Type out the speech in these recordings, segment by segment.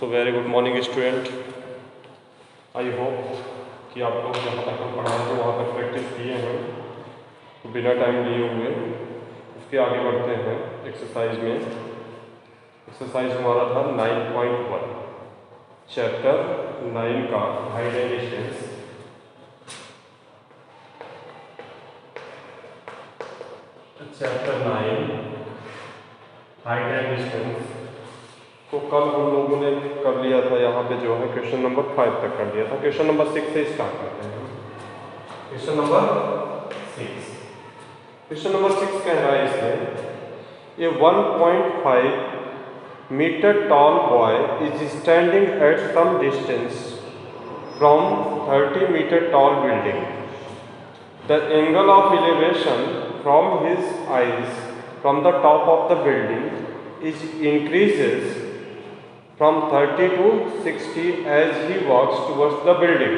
So very good morning student. I hope कि आप लोग जहाँ तक हम पढ़ाएं थे वहाँ तक प्रैक्टिस किए हैं, तो बिना टाइम लिए हुए उसके आगे बढ़ते हैं एक्सरसाइज में। एक्सरसाइज हमारा था 9.1 चैप्टर 9 का height and distance. Chapter 9 height and distance तो कल हम लोगों ने कर लिया था। यहाँ पे जो है क्वेश्चन नंबर 5 तक कर लिया था। क्वेश्चन नंबर 6 से स्टार्ट करते हैं। क्वेश्चन नंबर 6, क्वेश्चन नंबर 6 कह रहा है इसमें a 1.5 metre tall boy is standing at some distance from 30 metre tall building. The angle of elevation from his eyes from the top of the building is increases from 30 to 60 as he walks towards the building.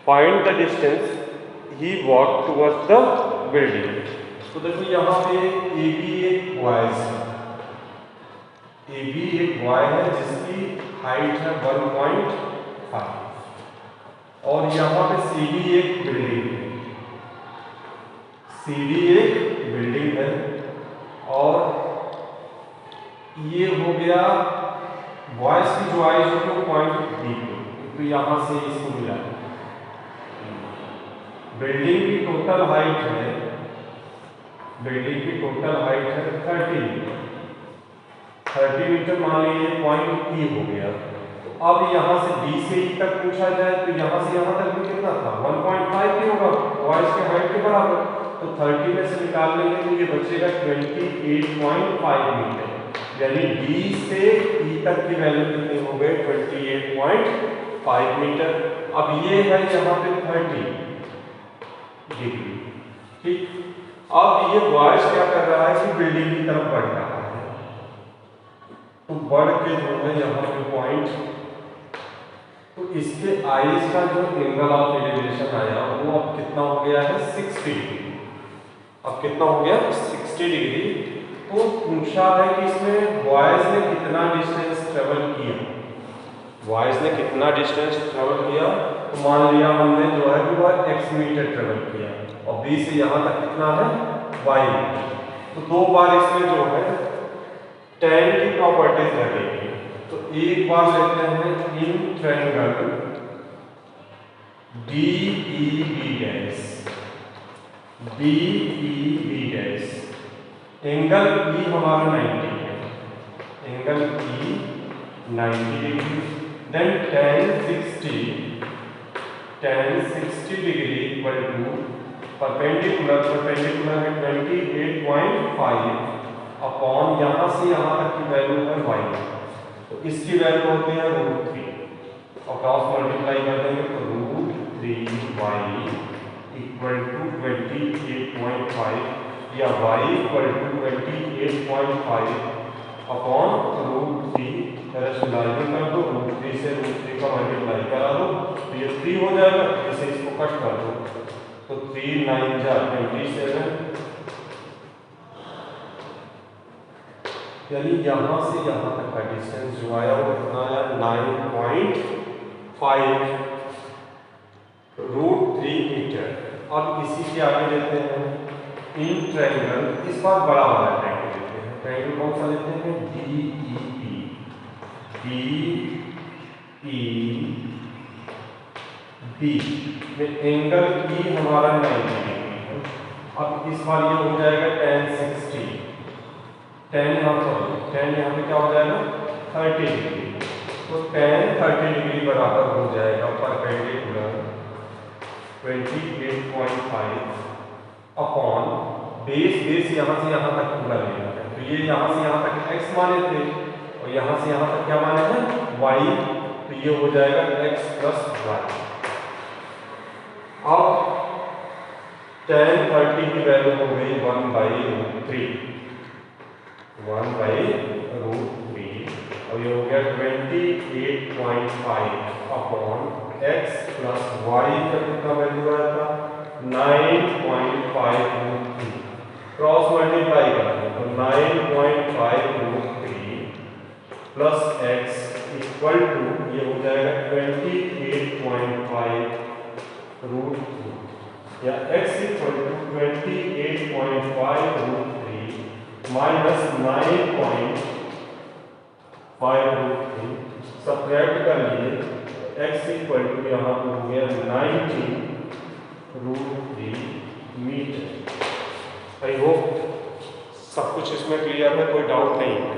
Find the distance he walked towards the building. तो देखो यहाँ पे A B एक boy है, A B एक boy है जिसकी height है 1.5 और यहाँ पे सी डी एक बिल्डिंग है, सी डी एक बिल्डिंग है और ये हो गया बॉयज की जो आइज है वो पॉइंट डी पे, तो यहाँ से इसको मिला। बिल्डिंग की टोटल हाइट है, बिल्डिंग की टोटल हाइट है 30 मीटर, मान लीजिए पॉइंट ई हो गया। तो अब यहाँ से बी से ई तक पूछा जाए तो यहाँ से यहाँ तक भी कितना था 1.5 ही होगा बॉयज के हाइट के बराबर। तो 30 में से निकाल लेंगे तो ये बचेगा 28.5 मीटर, यानी बी से ई तक की वैल्यू कितनी हो गई 28.5 मीटर। अब ये है यहाँ पे 30 डिग्री, ठीक। अब ये बॉयज क्या कर रहा है कि बिल्डिंग की तरफ बढ़ रहा है, तो बढ़ के जो है यहाँ पे पॉइंट, तो इसके आईज का जो एंगल ऑफ एलिवेशन आया वो अब कितना हो गया है 60 डिग्री। अब कितना हो गया 60 डिग्री। तो पूछा है कि इसमें बॉयज ने कितना डिस्टेंस ट्रेवल किया, बॉयज ने कितना डिस्टेंस ट्रेवल किया। तो मान लिया हमने जो है कि वह x मीटर ट्रेवल किया और b से यहाँ तक कितना है y। तो दो बार इसमें जो है tan की प्रॉपर्टीज लगेगी। तो एक बार लेते हैं in triangle DEB dash, DEB dash, angle E हमारा 90 है, एंगल E 90 degree, then tan 60 degree equal to perpendicular, perpendicular है 28.5 अपॉन यहाँ से यहाँ तक की वैल्यू है y, तो इसकी वैल्यू होती है √3 और क्रॉस मल्टीप्लाई कर देंगे तो √3y इक्वल टू 28.5 या y equal to 28.5 upon √3। Rationalising कर दो, √3 से √3 का मल्टीप्लाई करा दो तो ये 3 हो जाएगा, इसे इसको कट कर दो तो 3 9 जा 27, यानी यहाँ से यहाँ तक का डिस्टेंस जो आया वो कितना आया 9.5 √3 मीटर। अब इसी के आगे लेते हैं इन ट्रायंगल, इस बार बड़ा वाला ट्रायंगल लेते हैं। ट्रायंगल कौन सा लेते हैं DEB में एंगल E हमारा 90 डिग्री है। अब इस बार ये हो जाएगा tan 60, tan यहाँ पे क्या हो जाएगा 30 डिग्री, तो tan 30 डिग्री बराबर हो जाएगा परपेंडिकुलर 28.5 अपॉन बेस यहाँ से यहाँ तक पूरा लेना है। तो ये यहाँ से यहाँ तक x माने थे और यहाँ से यहाँ तक क्या माने हैं y, तो ये हो जाएगा x प्लस y। अब tan 30 की वैल्यू हो गई 1/√3 और ये हो गया 28.5 अपॉन x प्लस y का कितना वैल्यू आया था 9.5√3। क्रॉस मल्टीप्लाई करेंगे तो 9.5√3 प्लस x इक्वल टू ये हो जाएगा 28.5 रूट 3 या x equal to 28.5 root 3 minus 9.5 root 3 subtract कर लिए x इक्वल टू यहाँ पर हो गया 19 रूट 3 मीटर। आई होप सब कुछ इसमें क्लियर है, कोई डाउट नहीं है।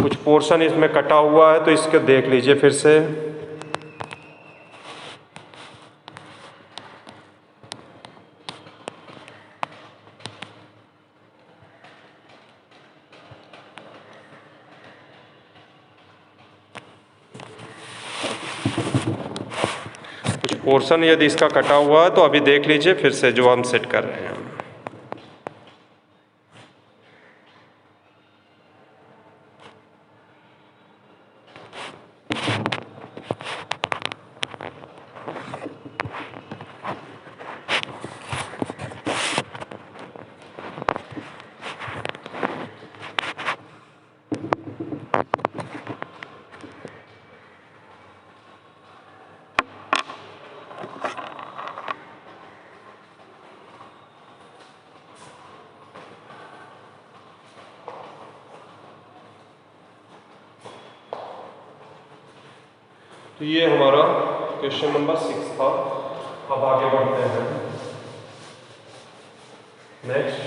कुछ पोर्शन इसमें कटा हुआ है तो इसको देख लीजिए फिर से। कुछ पोर्शन यदि इसका कटा हुआ है तो अभी देख लीजिए फिर से जो हम सेट कर रहे हैं। तो ये हमारा क्वेश्चन नंबर 6 था। अब आगे बढ़ते हैं। नेक्स्ट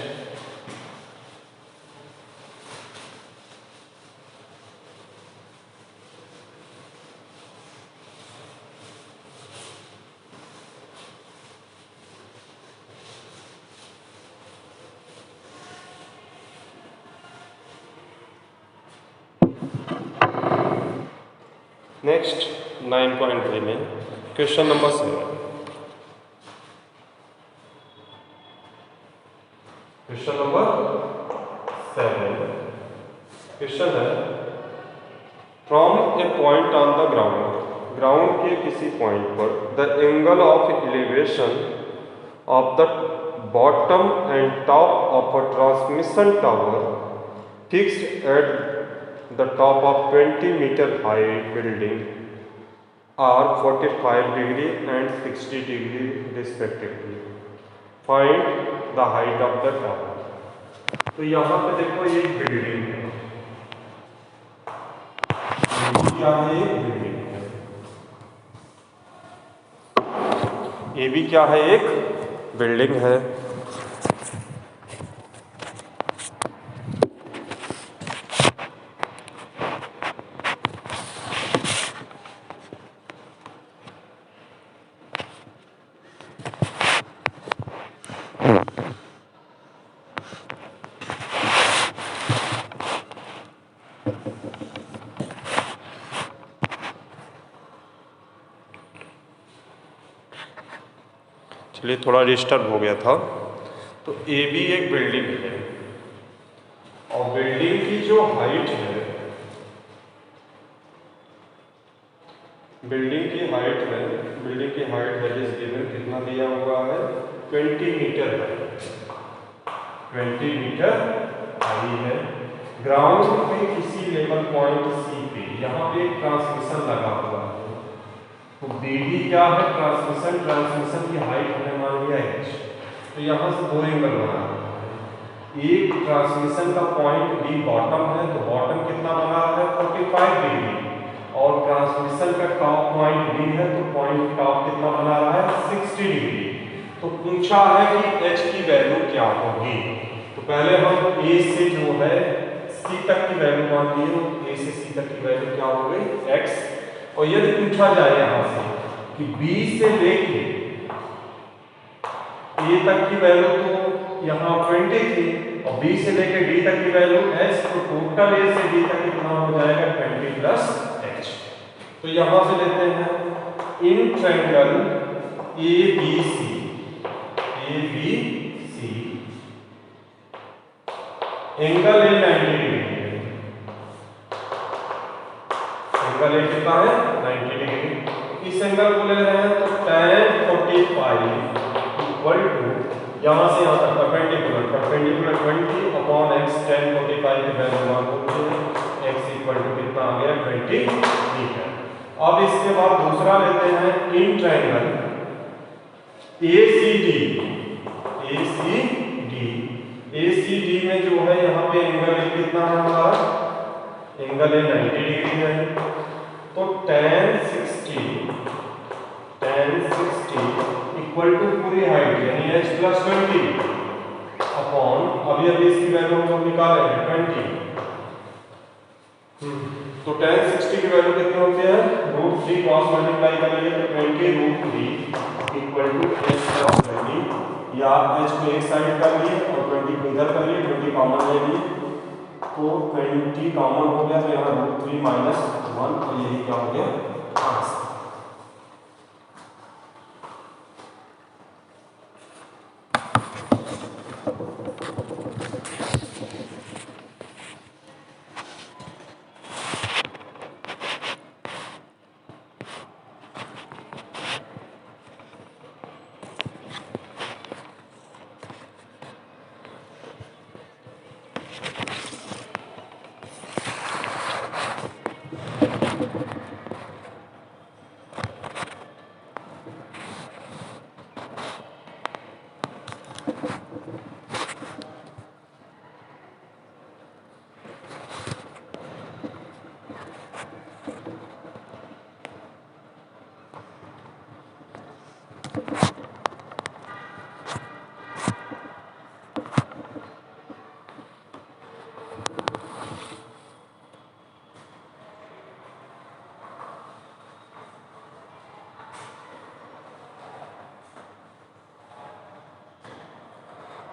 नेक्स्ट 9.3 में question number 7। Question number 7 question है from a point on the ground के किसी पॉइंट पर the angle of elevation of the bottom and top of a transmission tower fixed at the top of 20 meter high building are 45 degree and 60 degree respectively. Find the height of the tower. तो यहाँ पे देखो ये building है, क्या है ये building है, ये भी क्या है एक बिल्डिंग है। चलिए थोड़ा डिस्टर्ब हो गया था। तो ए भी एक बिल्डिंग है और बिल्डिंग की जो हाइट है, बिल्डिंग की हाइट है जिस गिवन कितना दिया हुआ है 20 मीटर है, 20 मीटर हाई है। ग्राउंड पे किसी लेवल पॉइंट सी पे यहाँ पे ट्रांसमिशन लगा हुआ है। तो BD क्या है, ट्रांसमिशन की हाइट हमने मान लिया h। तो यहाँ से दो एंगल बना है, एक ट्रांसमिशन का पॉइंट B बॉटम है, तो बॉटम कितना बना है 45 डिग्री, और ट्रांसमिशन का टॉप पॉइंट B है तो पॉइंट टॉप कितना बना रहा है 60 डिग्री। तो पूछा है कि h की वैल्यू क्या होगी। तो पहले हम A से जो है C तक की वैल्यू मान लिए, तो A से C तक की वैल्यू क्या हो गई x। और यदि पूछा जाए यहाँ से कि B से लेके A तक की वैल्यू तो यहाँ 20 थी और B से लेके D तक की वैल्यू h, तो टोटल A से D तक कितना हो जाएगा 20 प्लस h। तो यहाँ से लेते हैं इन ट्रायंगल ABC एंगल है 90 डिग्री, एंगल ए कितना है 90 डिग्री। इस एंगल को ले रहे हैं तो tan 45 इक्वल टू यहाँ से यहाँ तक perpendicular perpendicular 20 upon x tan 45 की वैल्यू मान होती है, x इक्वल टू कितना आ गया 20 मीटर। अब इसके बाद दूसरा लेते हैं इन ट्रायंगल ACD में जो है यहाँ पे एंगल कितना है हमारा, एंगल 90 डिग्री है। तो tan 60 इक्वल टू पूरी हाइट यानी h प्लस 20 अपॉन, अभी इसकी वैल्यू हम लोग निकाल रहे हैं 20। तो tan 60 की वैल्यू कितनी होती है, √3 क्रॉस मल्टीप्लाई करेंगे तो 20√3 इक्वल टू h प्लस 20, या h को एक साइड कर लिए और 20 को इधर कर लिए, 20 कॉमन ले लिए तो 20 कॉमन हो गया, तो यहाँ √3 माइनस 1, तो यही क्या हो गया आंसर।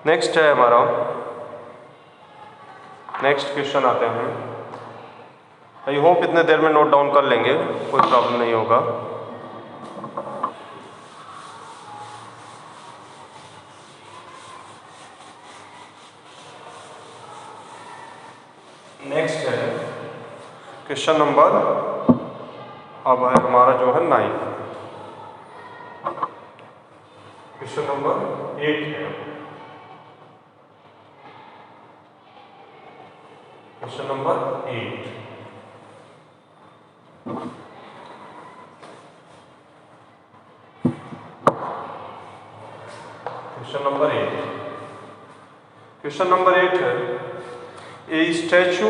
नेक्स्ट है हमारा, नेक्स्ट क्वेश्चन आते हैं। आई होप इतने देर में नोट डाउन कर लेंगे, कोई प्रॉब्लम नहीं होगा। नेक्स्ट है क्वेश्चन नंबर, अब है हमारा जो है 9, क्वेश्चन नंबर 8 है। क्वेश्चन नंबर 8, क्वेश्चन नंबर 8 है, a statue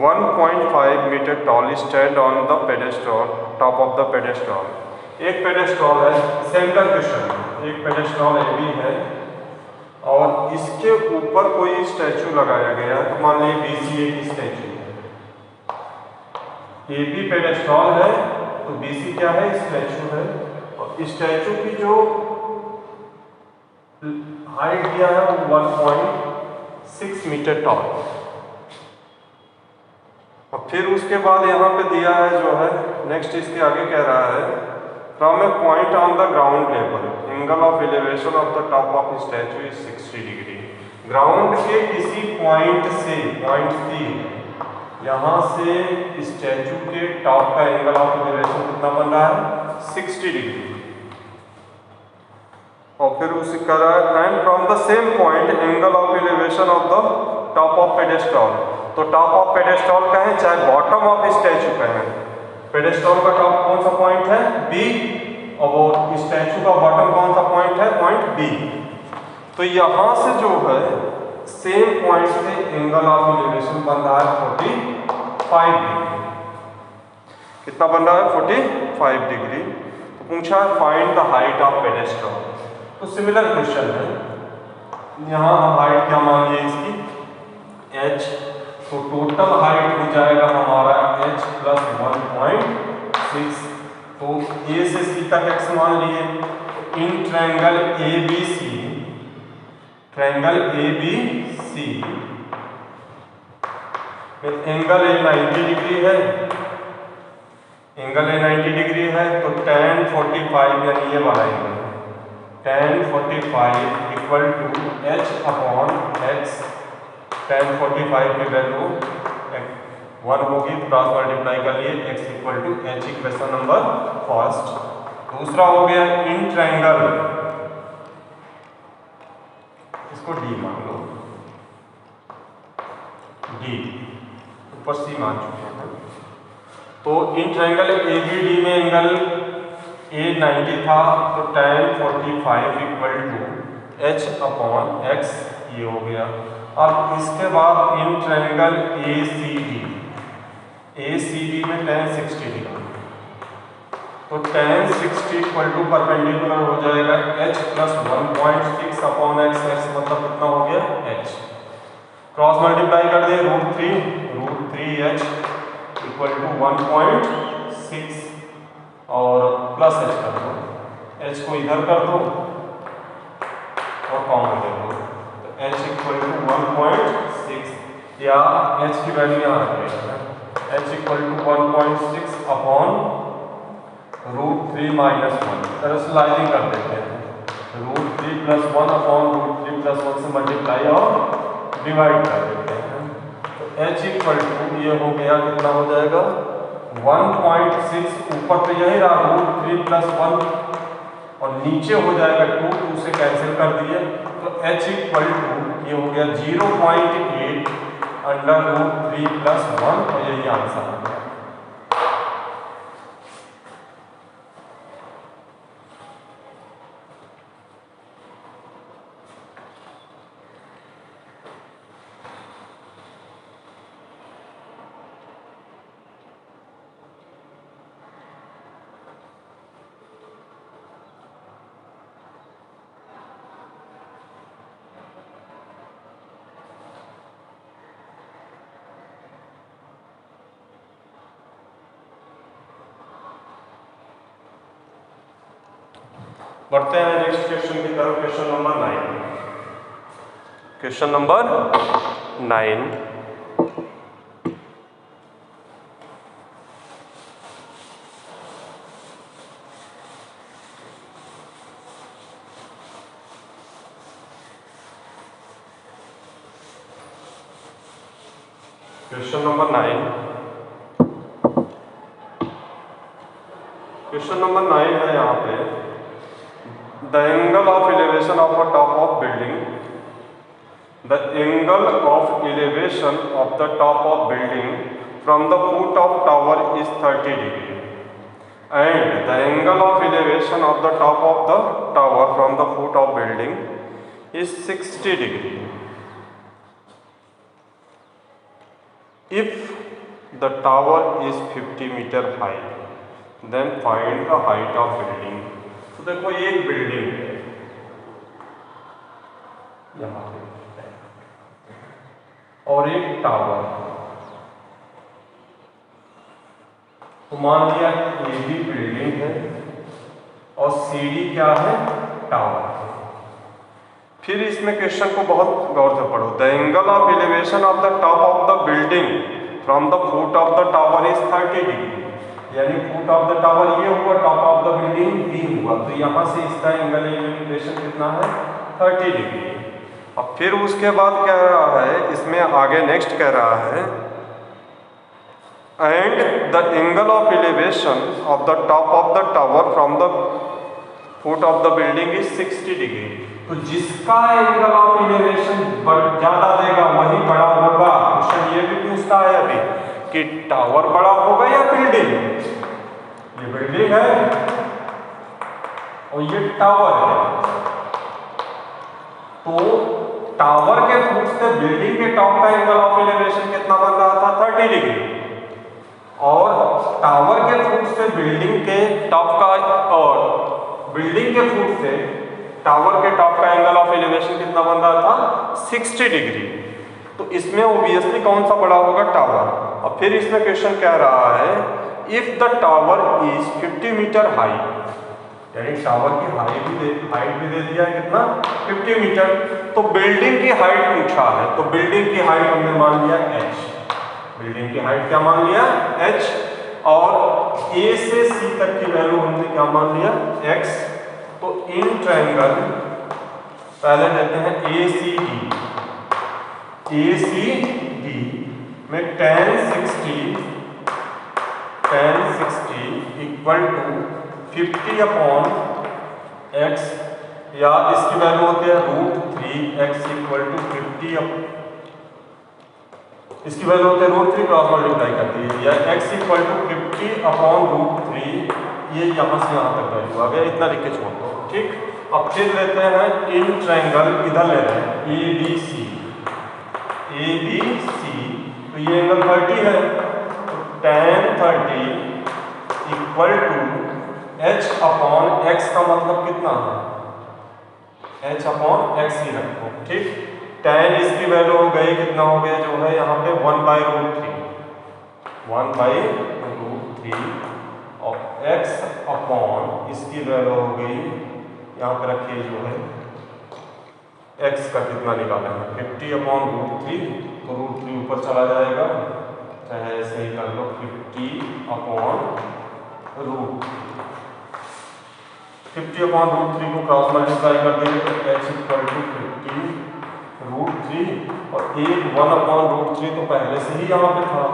1.5 metre tall stand on the pedestal, top of the pedestal. एक पेडेस्टल है, सेंटर क्वेश्चन, एक पेडेस्टल ए बी है और इसके ऊपर कोई स्टैचू लगाया गया है। तो मान लीजिए BCA की स्टैचू है, AB पेडेस्टल है तो BC क्या है, स्टैचू है। और स्टैचू की जो हाइट दिया है वो 1.6 मीटर टॉल। और फिर उसके बाद यहाँ पे दिया है जो है, नेक्स्ट इसके आगे कह रहा है from a point on the ground level angle of elevation of the top of statute is 60 degree. Ground के किसी पॉइंट से, पॉइंट सी यहाँ से स्टैचू के टॉप का एंगल ऑफ एलिवेशन कितना बन रहा है, 60 डिग्री। और फिर उसे कर रहा है and from the same point angle of elevation of the top of pedestal. तो टॉप ऑफ पेडेस्टल कहें चाहे बॉटम ऑफ स्टैचू कहें, पेडेस्टल का टॉप कौन सा पॉइंट है, B, और वो स्टैचू का बॉटम कौन सा पॉइंट है, पॉइंट B। तो यहाँ से जो है सेम पॉइंट से एंगल ऑफ एलिवेशन बन रहा है 45 डिग्री। कितना बन रहा है, 45 डिग्री। तो पूछा है find the height of pedestal. तो सिमिलर क्वेश्चन है, यहाँ हाइट क्या मान लिया इसकी h, तो टोटल हाइट हो जाएगा हमारा h प्लस 1.6। तो A से C तक x मान लिए। In triangle ABC, triangle ABC में एंगल A 90 डिग्री है, एंगल A 90 डिग्री है। तो tan 45 यानी ये वाला angle, tan 45 equal to h upon x। tan 45 की वैल्यू 1 होगी, क्रॉस मल्टीप्लाई कर लिए, x equal to h। Equation number first. दूसरा हो गया इन ट्रायंगल, इसको डी मान लो, डी ऊपर सी मान चुके हैं। तो in triangle A B D में एंगल ए 90 था, तो tan 45 equal to H upon X ये हो गया। अब इसके बाद in triangle A C D में tan 60 डिग्री, तो tan 60 इक्वल टू परपेंडिकुलर हो जाएगा h plus 1.6 upon X, X मतलब कितना हो गया h, क्रॉस मल्टीप्लाई कर दे √3h इक्वल टू 1.6 और प्लस h कर दो, h को इधर कर दो और कॉमन ले लो, तो h इक्वल टू 1.6 या h की वैल्यू यहाँ रखेगा, h equal to 1.6 upon √3 minus 1, तरह स्लाइडिंग कर देते हैं, √3 प्लस 1 अपॉन √3 प्लस 1 से मल्टीप्लाई और डिवाइड कर देते हैं। तो h इक्वल टू ये हो गया, कितना हो जाएगा 1.6, ऊपर तो यही रहा √3 प्लस 1 और नीचे हो जाएगा 2 से कैंसिल कर दिए, तो h इक्वल टू ये हो गया 0.8 अंडर √3 प्लस 1 और यही आंसर है। बढ़ते हैं नेक्स्ट क्वेश्चन की तरफ, question number 9। Question number 9, question number 9 है यहाँ पे, the angle of elevation of the top of building, the angle of elevation of the top of building from the foot of tower is 30 degree and the angle of elevation of the top of the tower from the foot of building is 60 degree. If the tower is 50 meter high, then find the height of building. तो देखो एक building है यहाँ पे और एक tower, तो मान लिया ए भी बिल्डिंग है और सी डी क्या है, टावर। फिर इसमें क्वेश्चन को बहुत गौर से पढ़ो। The angle of elevation of the top of the building from the foot of the tower is 30 degree, यानी फुट ऑफ द टावर ये हुआ, top of the building B हुआ, तो यहाँ से इसका एंगल एलिवेशन कितना है 30 डिग्री। अब फिर उसके बाद कह रहा है, इसमें आगे नेक्स्ट कह रहा है and the angle of elevation of the top of the tower from the foot of the building is 60 degree. तो जिसका एंगल ऑफ एलिवेशन ज्यादा देगा वही बड़ा होगा। क्वेश्चन ये भी पूछता है अभी कि टावर बड़ा होगा या बिल्डिंग, ये बिल्डिंग है और ये टावर है, तो टावर के फुट से बिल्डिंग के टॉप का एंगल ऑफ एलिवेशन कितना बन रहा था 30 डिग्री और टावर के फुट से बिल्डिंग के टॉप का और बिल्डिंग के फुट से टावर के टॉप का एंगल ऑफ एलिवेशन कितना बन रहा था 60 डिग्री। तो इसमें ऑब्वियसली कौन सा बड़ा होगा, टावर। और फिर इसमें क्वेश्चन कह रहा है if the tower is 50 metre high, यानी टावर की हाइट भी दे दिया है कितना 50 मीटर, तो बिल्डिंग की हाइट पूछा है, तो बिल्डिंग की हाइट हमने मान लिया h, बिल्डिंग की हाइट क्या मान लिया h, और a से c तक की वैल्यू हमने क्या मान लिया x। तो इन ट्रायंगल पहले लेते हैं ACD में tan 60 equal to 50 upon x या इसकी वैल्यू होती है √3x इक्वल टू 50, इसकी वैल्यू होती है √3 क्रॉस मल्टीप्लाई करती है, या x इक्वल टू 50 अपॉन √3, ये यहाँ से यहाँ तक वैल्यू आ गया, इतना लिख के छोड़ दो। ठीक, अब फिर लेते हैं इन ट्रायंगल, इधर ले रहे हैं ABC, तो ये एंगल 30 है, तो tan 30 equal to h upon x का मतलब कितना है, h अपॉन x ही रखो। ठीक, tan इसकी वैल्यू हो गई, कितना हो गया जो है यहाँ पे 1/√3 और x अपॉन इसकी वैल्यू हो गई, यहाँ पे रखिए जो है x का कितना निकालना है 50 अपॉन √3, तो √3 ऊपर चला जाएगा, चाहे ऐसे ही कर लो 50 अपॉन √3 को क्रॉस मल्टीप्लाई कर देंगे तो h इक्वल टू 50√3 और 1 अपॉन √3 तो पहले से ही यहाँ पे था,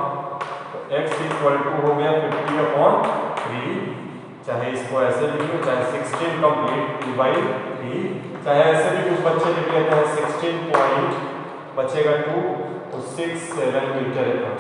तो x इक्वल टू हो गया 50/3, चाहे इसको ऐसे लिखो, चाहे 16 कंप्लीट 2/3, चाहे ऐसे भी कुछ बच्चे लिख लेते हैं 16 पॉइंट बचेगा 2, तो 6-7 मीटर है।